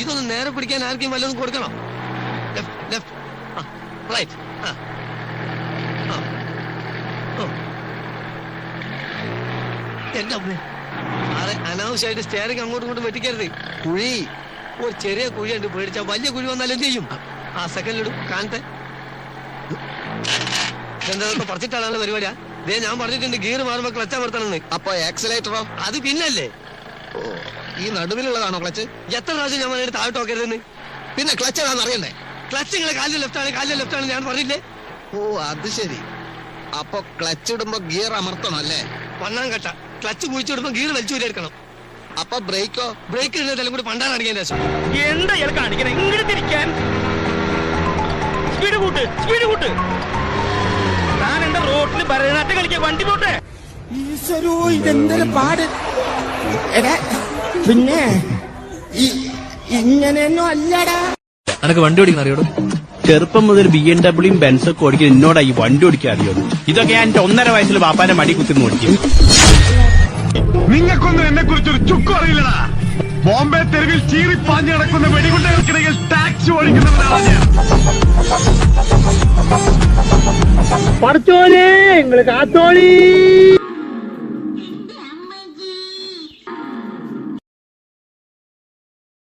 ഇതൊന്ന് നേരെ പിടിക്കാൻ ആർക്കും വല്ലതും കൊടുക്കണോ? റൈറ്റ്. എന്റെ അമ്മേ, സാറേ അനാവശ്യമായിട്ട് സ്റ്റെയറിംഗ് അങ്ങോട്ടും ഇങ്ങോട്ടും വെട്ടിക്കരുത്. കുഴി ഒരു ചെറിയ കുഴിയുണ്ട്, പേടിച്ചാ വലിയ കുഴി വന്നാലും എന്ത് ചെയ്യും? ആ സെക്കൻഡിലിടും കാണട്ടെ. എന്തൊക്കെ പറിച്ചിട്ടാണ് പരിപാടിയാ? ഇതേ ഞാൻ പറഞ്ഞിട്ടുണ്ട് ഗിയർ മാറുമ്പോ ക്ലച്ച് അമർത്തണമെന്ന്. അപ്പൊ ആക്സിലേറ്ററോ? അത് പിന്നല്ലേ. ഓ, ഈ നടുവിലുള്ളതാണോ ക്ലച്ച്? എത്ര പ്രാവശ്യം ഞാൻ പറഞ്ഞിട്ട് താഴോട്ട് നോക്കരുതെന്ന്. പിന്നെ ക്ലച്ച് ഏതാണെന്ന് അറിയണ്ടേ? ക്ലച്ച് നിങ്ങളെ കാലിന്റെ ലെഫ്റ്റ് ആണ് ഞാൻ പറഞ്ഞില്ലേ? ഓ, അത് ശരി. അപ്പൊ ക്ലച്ച് ഇടുമ്പോ ഗിയർ അമർത്തണം അല്ലേ? ഒന്നാം ഘട്ട ക്ലച്ച് കുഴിച്ചിടുമ്പോ ഗിയർ വലിച്ചൂരി എടുക്കണം. അപ്പൊ ബ്രേക്കോ? ബ്രേക്ക് ഇടുന്നതെല്ലാം കൂടി പണ്ടാണ് അടിക്കാൻ ശേഷം. എന്താ ഇയാൾ കാണിക്കണേ? ഇങ്ങനെ തിരിക്കാൻ സ്പീഡ് കൂട്ട്. ഞാൻ എന്റെ റോഡിൽ ഭരതനാട്യം കളിക്കാൻ വണ്ടി പോട്ടെ. ഈശ്വരോ, ഇതെന്തൊരു പാട്. എടാ പിന്നെ ഇങ്ങനെയൊന്നും അല്ലടാ. അനക്ക് വണ്ടി ഓടിക്കാൻ അറിയോടോ? ചെറുപ്പം മുതൽ BMW ബെൻസൊക്കെ ഓടിക്കാൻ എന്നോടാ ഈ വണ്ടി ഓടിക്കാൻ അറിയുള്ളൂ. ഇതൊക്കെ ഞാൻ എന്റെ 1.5 വയസ്സിൽ ബാപ്പാന്റെ മടി കുത്തിന്ന് ഓടിക്കും. നിങ്ങൾക്കൊന്നും എന്നെ കുറിച്ചൊരു ചുക്കും അറിയില്ലടാ. ബോംബെ തെരുവിൽ ചീറിപ്പാഞ്ഞു കിടക്കുന്ന വെടികുണ്ടകൾക്കിടയിൽ ടാക്സി ഓടിക്കുന്നവരാണ് ഞാൻ. പഠിച്ചോലേ, നിങ്ങള് കാത്തോളി.